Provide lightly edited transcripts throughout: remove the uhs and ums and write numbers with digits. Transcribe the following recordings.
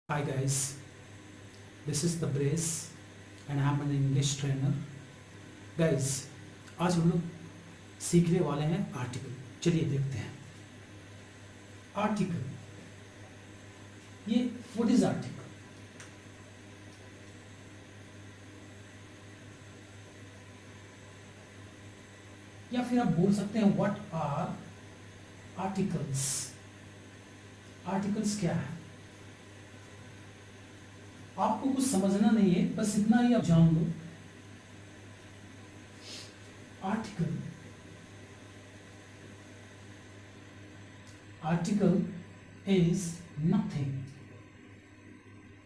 Hi guys, this is the Brace and I'm an English trainer. Guys, आज हम लोग सीखने वाले हैं आर्टिकल। चलिए देखते हैं। आर्टिकल, ये व्हाट इज आर्टिकल? या फिर आप बोल सकते हैं व्हाट आर आर्टिकल्स। आर्टिकल्स क्या है? आपको कुछ समझना नहीं है, बस इतना ही आप जान लो। Article article is nothing.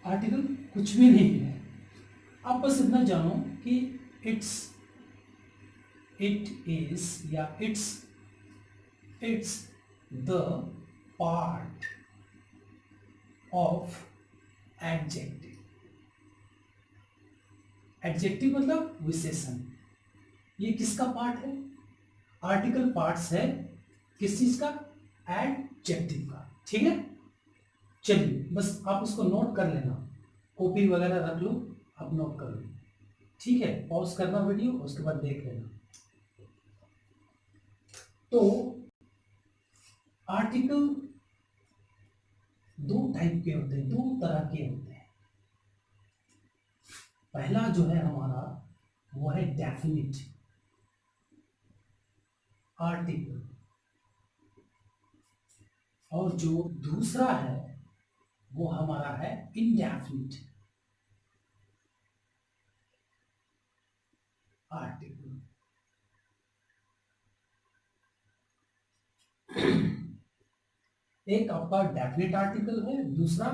Article कुछ भी नहीं है। आप बस इतना जानो कि इट इज या it's the part of adjective. Adjective मतलब विशेषण। ये किसका पार्ट है? आर्टिकल पार्ट्स है किस चीज का? एडजेक्टिव का। ठीक है, चलिए बस आप इसको नोट कर लेना, कॉपी वगैरह रख लो, आप नोट कर लो। ठीक है, पॉज करना वीडियो, उसके बाद देख लेना। तो आर्टिकल दो टाइप के होते हैं, दो तरह के होते हैं। पहला जो है हमारा वो है डेफिनिट आर्टिकल, और जो दूसरा है वो हमारा है इंडेफिनिट आर्टिकल। एक आपका डेफिनिट आर्टिकल है, दूसरा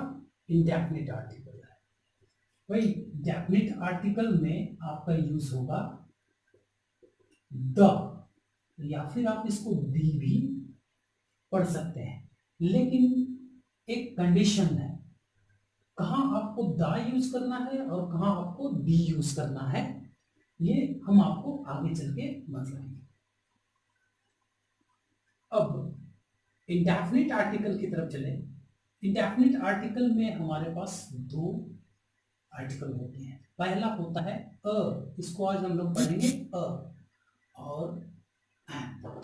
इंडेफिनिट आर्टिकल है। भाई डेफिनिट आर्टिकल में आपका यूज होगा द, या फिर आप इसको दी भी पढ़ सकते हैं, लेकिन एक कंडीशन है, कहाँ आपको द यूज करना है और कहाँ आपको दी यूज करना है, ये हम आपको आगे चल के बताएंगे। अब इंडेफिनिट आर्टिकल की तरफ चले। इंडेफिनिट आर्टिकल में हमारे पास दो आर्टिकल होते हैं। पहला होता है अ, इसको आज हम लोग पढ़ेंगे अ, और एन।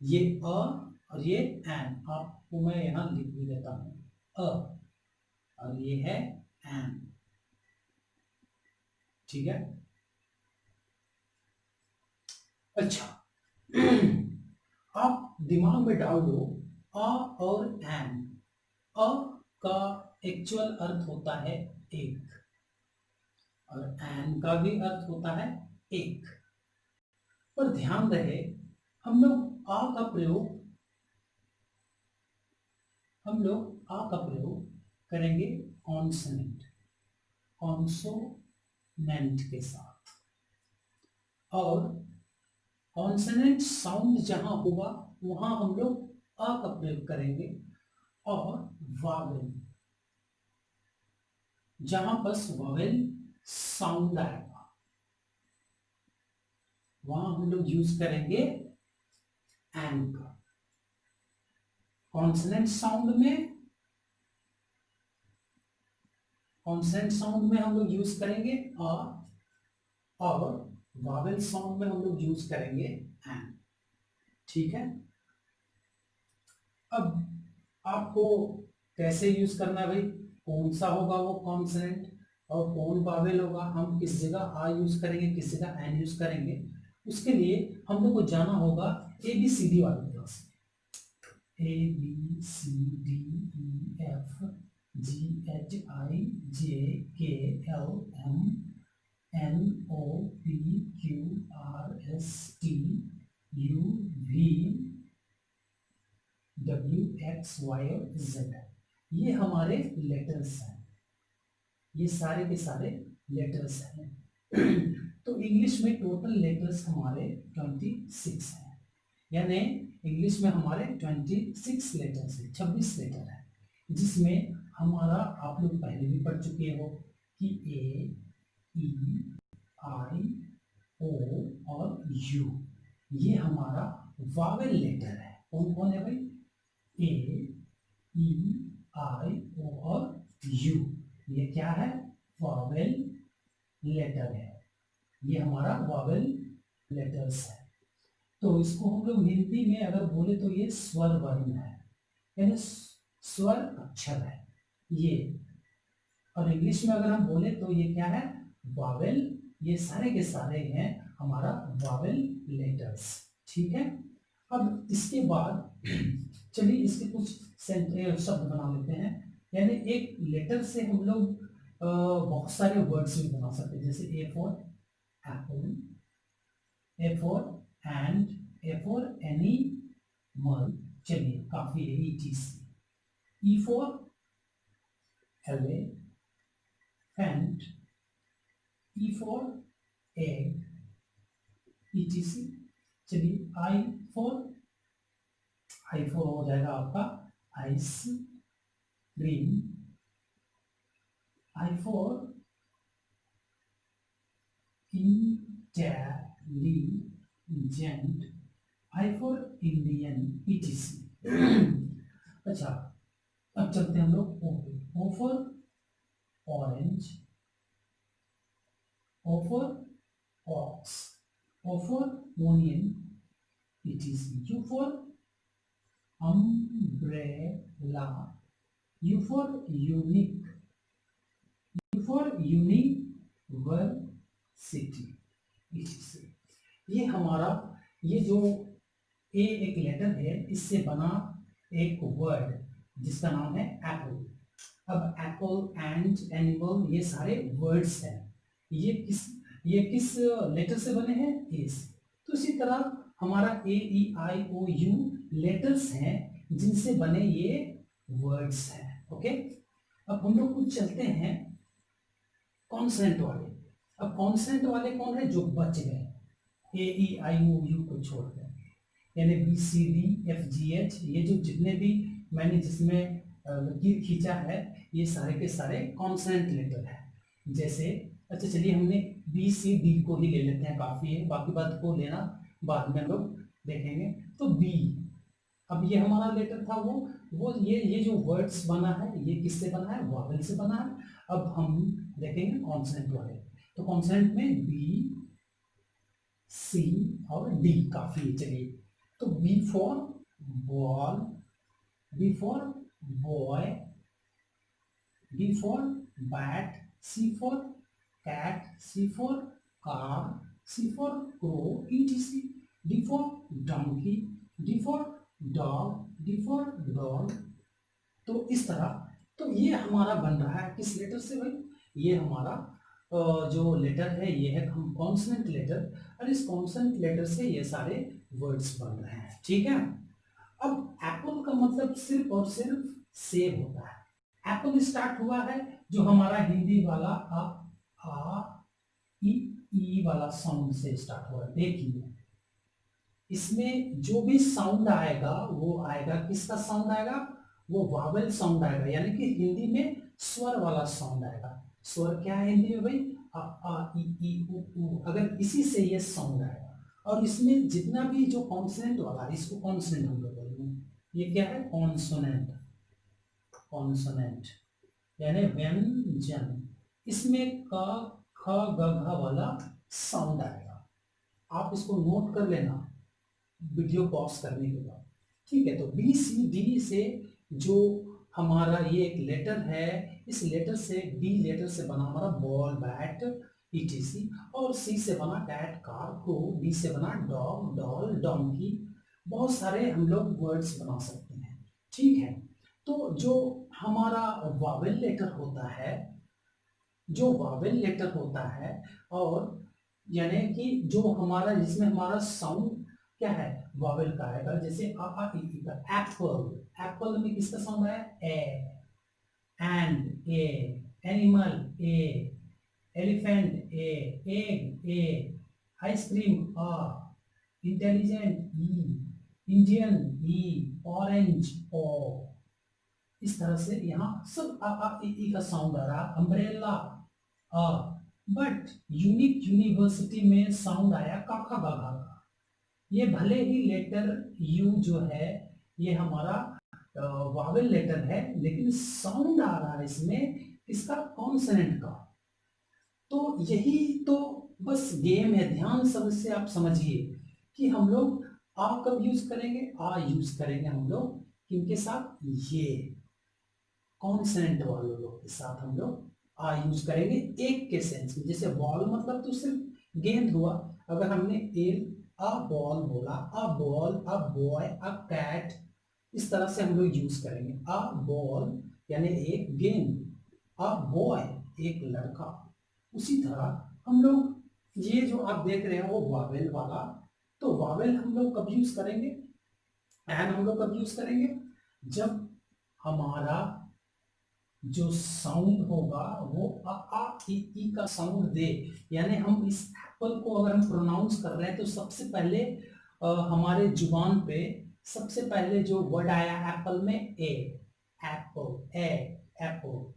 ये अ और ये एन आपको मैं यहां लिख भी देता हूं। अ और ये है एन। ठीक है, अच्छा। आप दिमाग में डाल दो अ और एन। अ का एक्चुअल अर्थ होता है एक, और एन का भी अर्थ होता है एक। पर ध्यान रहे, हम लोग आ का प्रयोग करेंगे कॉन्सोनेंट कॉन्सोनेंट के साथ, और कॉन्सोनेंट साउंड जहां होगा वहां हम लोग अ का प्रयोग करेंगे, और वावेल जहां बस वावेल साउंड आएगा वहां हम लोग यूज करेंगे एन का। कॉन्सोनेंट साउंड में हम लोग यूज करेंगे अ, और वावेल साउंड में हम लोग यूज करेंगे एन। ठीक है, अब आपको कैसे यूज करना है भाई, कौन सा होगा वो कॉन्सोनेंट और कौन वावेल होगा, हम किस जगह आ यूज करेंगे किस जगह एन यूज करेंगे, उसके लिए हम लोग को जाना होगा ABCD वाले क्लास में। ABCDEFGHIJKLMNOPQRSTUVWXY और Z, ये हमारे लेटर्स हैं, ये सारे के सारे लेटर्स हैं। तो इंग्लिश में टोटल लेटर्स हमारे 26 हैं, यानी इंग्लिश में हमारे 26 लेटर्स है, 26 लेटर है, जिसमें हमारा आप लोग पहले भी पढ़ चुके हो कि A, E, I, O और U, ये हमारा वावेल लेटर है। कौन कौन है भाई? A, E, I, ओ और यू, ये क्या है? वॉवेल लेटर है, ये हमारा वॉवेल लेटर्स है। तो इसको हम लोग हिंदी में अगर बोले तो ये स्वर वर्ण है, यानी स्वर अक्षर है ये। और इंग्लिश में अगर हम बोले तो ये क्या है? वॉवेल। ये सारे के सारे हैं हमारा वॉवेल लेटर्स। ठीक है। अब इसके बाद चलिए इसके कुछ शब्द बना लेते हैं। यानी एक लेटर से हम लोग बहुत सारे वर्ड्स भी बना सकते हैं, जैसे A for apple, A for ant, A for animal, चलिए काफी है, E for elephant, E for egg, etc। चलिए आई फॉर हो जाएगा आपका ice cream, I for intelligent, I for Indian, etc। अच्छा, अब चलते हैं हम लोग ओ पे। O for orange, O for ox, O for onion, etc। U for umbrella, U for unique, U for university, etc। ये हमारा, ये जो ए एक लेटर है, इससे बना एक वर्ड जिसका नाम है एप्पल। अब एप्पल एंड एनिमल ये सारे वर्ड्स हैं। ये किस लेटर से बने हैं? ए से। तो इसी तरह हमारा ए ई आई ओ यू लेटर्स हैं जिनसे बने ये वर्ड्स हैं। ओके। अब हम लोग कुछ चलते हैं कॉन्सेंट वाले। अब कॉन्सेंट वाले कौन है? जो बच गए ए ई आई ओ यू को छोड़कर, यानी B C D F G H, ये जो जितने भी मैंने जिसमें लकीर खींचा है ये सारे के सारे कॉन्सेंट लेटर है। जैसे अच्छा चलिए हमने बी सी डी को ही ले लेते हैं, काफी है, बाकी बात को लेना बाद में हम लोग देखेंगे। तो बी, अब ये हमारा लेटर था, वो ये जो वर्ड्स बना है ये किससे बना है? वॉवेल से बना है। अब हम देखेंगे कॉन्सेंट वाले। तो कॉन्सेंट में बी सी और डी काफी है। चलिए तो B for ball, B for boy, B for bat, C for cat, C for car, C for crow, etc। D for donkey, D for dog, D for dog. तो इस तरह, तो ये हमारा बन रहा है किस लेटर से भाई? ये हमारा जो लेटर है ये है कॉन्सोनेंट लेटर, और इस कॉन्सोनेंट लेटर से ये सारे वर्ड्स बन रहे हैं। ठीक है। अब एप्पल का मतलब सिर्फ और सिर्फ सेब होता है। एप्पल स्टार्ट हुआ है जो हमारा हिंदी वाला आ ई वाला साउंड से स्टार्ट हुआ है। देखिए इसमें जो भी साउंड आएगा वो आएगा, किसका साउंड आएगा? वो वावेल साउंड आएगा, यानी कि हिंदी में स्वर वाला साउंड आएगा। स्वर क्या है हिंदी में भाई? आ ई उ। अगर इसी से ये साउंड आएगा, और इसमें जितना भी जो कॉन्सोनेंट वाला, इसको कॉन्सोनेंट हम लोग बोलेंगे। ये क्या है? कॉन्सोनेंट, कॉन्सोनेंट यानी व्यंजन। इसमें क ख ग घ वाला साउंड आएगा। आप इसको नोट कर लेना वीडियो पॉज करने के बाद। ठीक है। तो बी सी डी से जो हमारा ये एक लेटर है, इस लेटर से डी लेटर से बना हमारा बॉल बैट etc, और सी से बना कैट कार क्रो, डी से बना डॉग डॉल डोंकी। बहुत सारे हम लोग वर्ड्स बना सकते हैं। ठीक है। तो जो हमारा वावेल लेटर होता है, जो वावेल लेटर होता है, और यानी कि जो हमारा जिसमें हमारा साउंड क्या है? वावेल का आएगा। जैसे आ ई का एप्पल, एप्पल में किसका साउंड आया? ए, एंड ए, एनिमल ए, एलिफेंट ए, एग ए, आइसक्रीम आ, इंटेलिजेंट ई, इंडियन ई, ऑरेंज ओ। इस तरह से यहाँ सब आ ई का साउंड आ रहा। Umbrella a, but unique university में साउंड आया काका गागा का। ये भले ही लेटर यू जो है ये हमारा वावेल लेटर है, लेकिन साउंड आ रहा है इसमें इसका कॉन्सोनेंट का। तो यही तो बस गेम है। ध्यान से आप समझिए कि हम लोग आ कब यूज करेंगे, आ यूज करेंगे हम लोग किनके साथ, ये कॉन्सोनेंट वाले लोग के साथ हम लोग आ यूज करेंगे एक के सेंस में। जैसे बॉल मतलब तो सिर्फ गेंद हुआ, अगर हमने अ बॉल बोला, a ball, a boy, a cat, इस तरह से हम लोग यूज करेंगे। अ बॉल यानी एक गेंद, अ बॉय एक लड़का। उसी तरह हम लोग ये जो आप देख रहे हैं वो वावेल वाला, तो वावेल हम लोग कब यूज करेंगे, एंड हम लोग कब यूज करेंगे, जब हमारा जो साउंड होगा वो ई का साउंड दे। यानी हम इस एप्पल को अगर हम प्रोनाउंस कर रहे हैं तो सबसे पहले हमारे जुबान पे सबसे पहले जो वर्ड आया एप्पल में, ए, एप्पल, ए, एप्पल।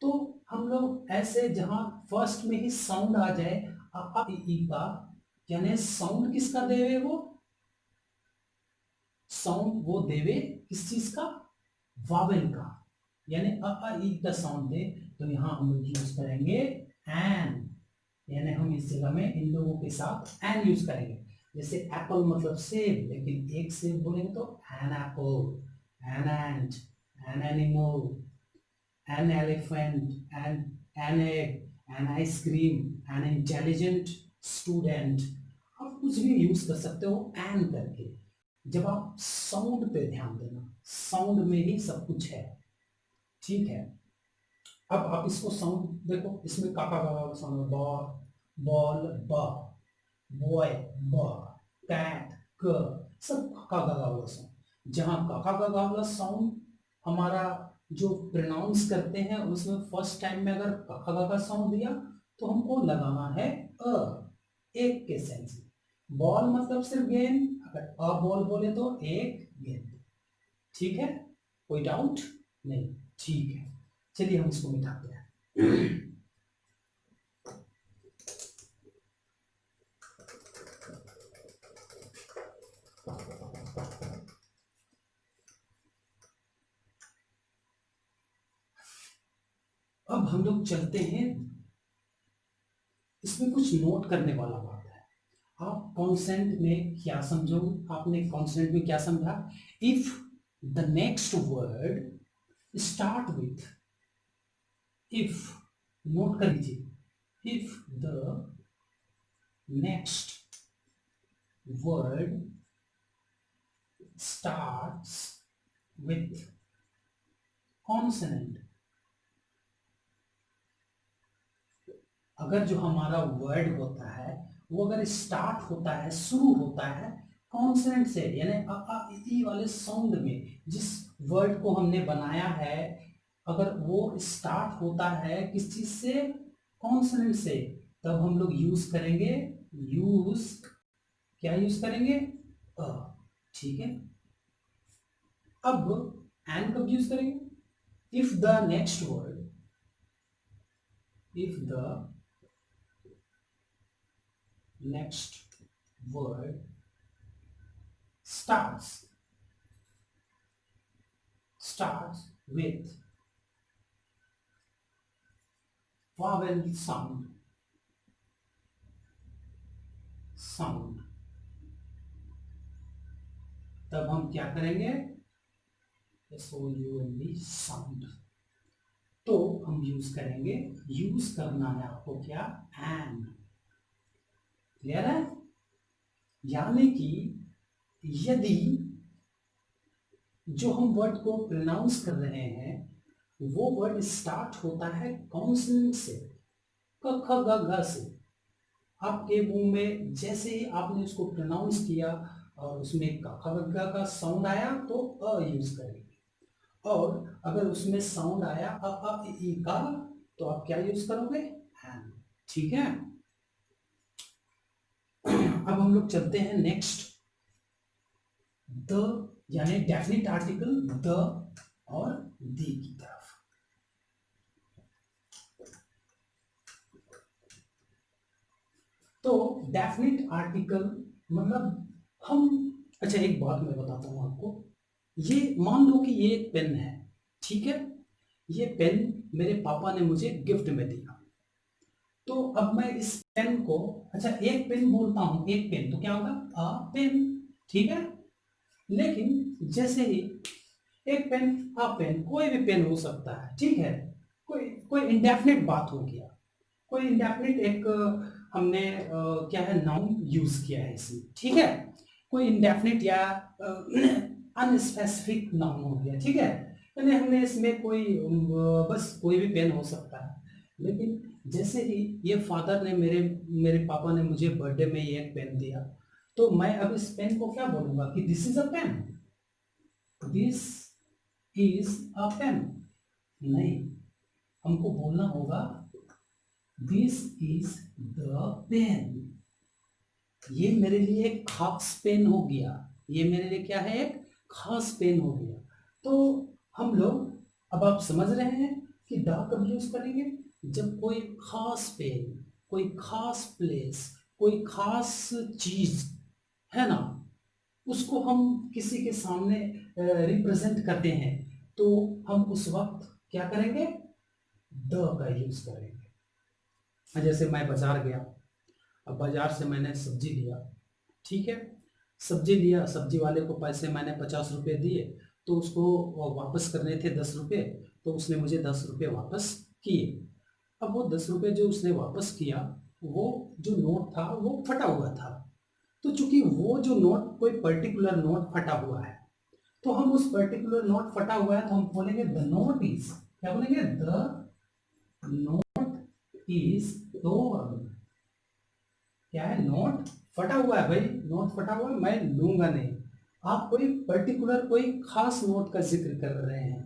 तो हम लोग ऐसे जहां फर्स्ट में ही साउंड आ जाए ई का, यानी साउंड किसका देवे, वो साउंड वो देवे किस चीज का, वावेल का। यानी ई का साउंड दे, तो यहां हम लोग यूज करेंगे एन। यानी हम इस जगह में इन लोगों के साथ एन यूज करेंगे। जैसे एप्पल मतलब सेब, लेकिन एक सेब बोलेंगे तो an apple, an ant, an animal, an elephant, an egg, an ice cream, an intelligent student। आप कुछ भी यूज कर सकते हो एन करके। जब आप साउंड पे ध्यान देना, साउंड में ही सब कुछ है, ठीक है। अब आप इसको साउंड देखो, इसमें काका का साउंड है, बॉल ब, बॉय ब, कैट क, सब काका का वाला साउंड। जहां काका का वाला साउंड हमारा जो प्रोनाउंस करते हैं उसमें फर्स्ट टाइम में अगर काका का साउंड दिया तो हमको लगाना है अ, एक के सेंस में। बॉल मतलब सिर्फ गेंद, अगर अ बॉल बोले तो एक गेंद, ठीक है, कोई डाउट नहीं, ठीक है। चलिए हम इसको मिटाते हैं। अब हम लोग चलते हैं, इसमें कुछ नोट करने वाला बात है। आप कॉन्सेंट में क्या समझोगे, आपने कॉन्सेंट में क्या समझा, if the next word start with, if, note कर लीजिए, if the next word starts with consonant। अगर जो हमारा वर्ड होता है वो अगर स्टार्ट होता है, शुरू होता है कॉन्सोनेंट से, यानी ई वाले साउंड में, जिस वर्ड को हमने बनाया है, अगर वो स्टार्ट होता है किस चीज से, कॉन्सोनेंट से, तब हम लोग यूज करेंगे, यूज, क्या यूज करेंगे, अ, ठीक है। अब एंड कब यूज करेंगे, if the next word, if the next word starts with vowel sound, तब हम क्या करेंगे, SOUND, साउंड। तो हम यूज करेंगे, यूज करना है आपको क्या, एन, क्लियर है। यानी कि यदि जो हम वर्ड को प्रोनाउंस कर रहे हैं वो वर्ड स्टार्ट होता है कॉन्सोनेंट से, क ख ग घ से, आपके मुंह में जैसे ही आपने उसको प्रोनाउंस किया और उसमें क ख ग घ का साउंड आया तो अ यूज करेंगे, और अगर उसमें साउंड आया ई का तो आप क्या यूज करोगे, एन, ठीक है। अब हम लोग चलते हैं नेक्स्ट, द, यानी डेफिनिट आर्टिकल द और दी की तरफ। तो डेफिनिट आर्टिकल मतलब हम, अच्छा एक बात मैं बताता हूं आपको, ये मान लो कि ये एक पेन है, ठीक है, ये पेन मेरे पापा ने मुझे गिफ्ट में दिया। तो अब मैं इस पेन को, अच्छा एक पेन बोलता हूं, एक पेन तो क्या होगा, अ पेन, ठीक है। लेकिन जैसे ही एक पेन, अ पेन, कोई भी पेन हो सकता है, ठीक है, कोई कोई इंडेफिनिट बात हो गया, कोई इंडेफिनिट एक हमने क्या है नाउन यूज किया है इसमें, ठीक है, कोई इंडेफिनिट या अनस्पेसिफिक नाउन हो गया, ठीक है, यानी हमने इसमें कोई बस कोई भी पेन हो सकता है। लेकिन जैसे ही ये फादर ने मेरे मेरे पापा ने मुझे बर्थडे में ये एक पेन दिया, तो मैं अब इस पेन को क्या बोलूंगा कि this is a pen, this is a pen, नहीं, हमको बोलना होगा दिस इज द पेन। ये मेरे लिए एक खास पेन हो गया, ये मेरे लिए क्या है, एक खास पेन हो गया। तो हम लोग, अब आप समझ रहे हैं कि द कब यूज करेंगे, जब कोई खास पेन, कोई खास प्लेस, कोई खास चीज है ना, उसको हम किसी के सामने रिप्रेजेंट करते हैं, तो हम उस वक्त क्या करेंगे, द का यूज करेंगे। जैसे मैं बाजार गया, अब बाजार से मैंने सब्जी लिया, ठीक है, सब्जी लिया, सब्जी वाले को पैसे मैंने 50 रुपये दिए, तो उसको वापस करने थे 10 रुपये, तो उसने मुझे 10 रुपये वापस किए। अब वो 10 रुपये जो उसने वापस किया, वो जो नोट था वो फटा हुआ था। तो चूंकि वो जो नोट कोई पर्टिकुलर नोट फटा हुआ है, तो हम उस पर्टिकुलर नोट फटा हुआ है तो हम बोलेंगे द नोट इज, क्या बोलेंगे, द नोट इज टोर्न। क्या है, नोट फटा हुआ है भाई, नोट फटा हुआ है, मैं लूंगा नहीं। आप कोई पर्टिकुलर कोई खास नोट का जिक्र कर रहे हैं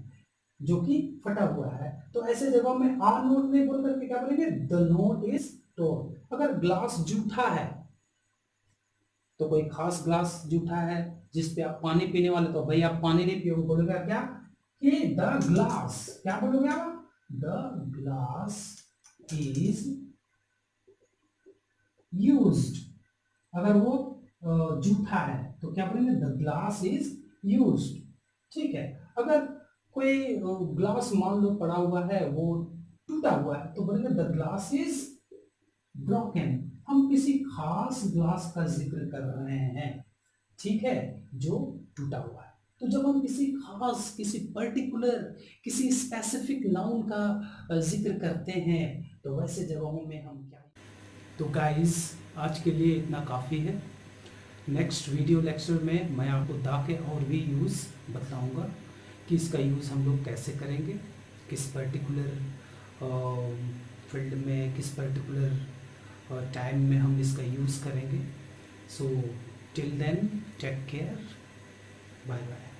जो कि फटा हुआ है, तो ऐसे जगह में आ नोट नहीं बोल करके क्या बोलेंगे, द नोट इज टोर्न। अगर ग्लास जूठा है, तो कोई खास ग्लास जूठा है जिसपे आप पानी पीने वाले, तो भाई आप पानी नहीं पियोगे, बोलोगे क्या कि द ग्लास, क्या बोलोगे आप, द ग्लास इज यूज्ड। अगर वो जूठा है तो क्या बोलेंगे, द ग्लास इज यूज्ड, ठीक है। अगर कोई ग्लास मान लो पड़ा हुआ है, वो टूटा हुआ है, तो बोलेंगे द ग्लास इज ब्रोकन। हम किसी खास ग्लास का जिक्र कर रहे हैं, ठीक है, जो टूटा हुआ है। तो जब हम किसी खास, किसी पर्टिकुलर, किसी स्पेसिफिक नाउन का जिक्र करते हैं, तो वैसे जगहों में हम क्या, तो गाइस आज के लिए इतना काफ़ी है। नेक्स्ट वीडियो लेक्चर में मैं आपको दा के और भी यूज़ बताऊंगा कि इसका यूज़ हम लोग कैसे करेंगे, किस पर्टिकुलर फील्ड में, किस पर्टिकुलर टाइम में हम इसका यूज़ करेंगे। So till then take care, bye bye.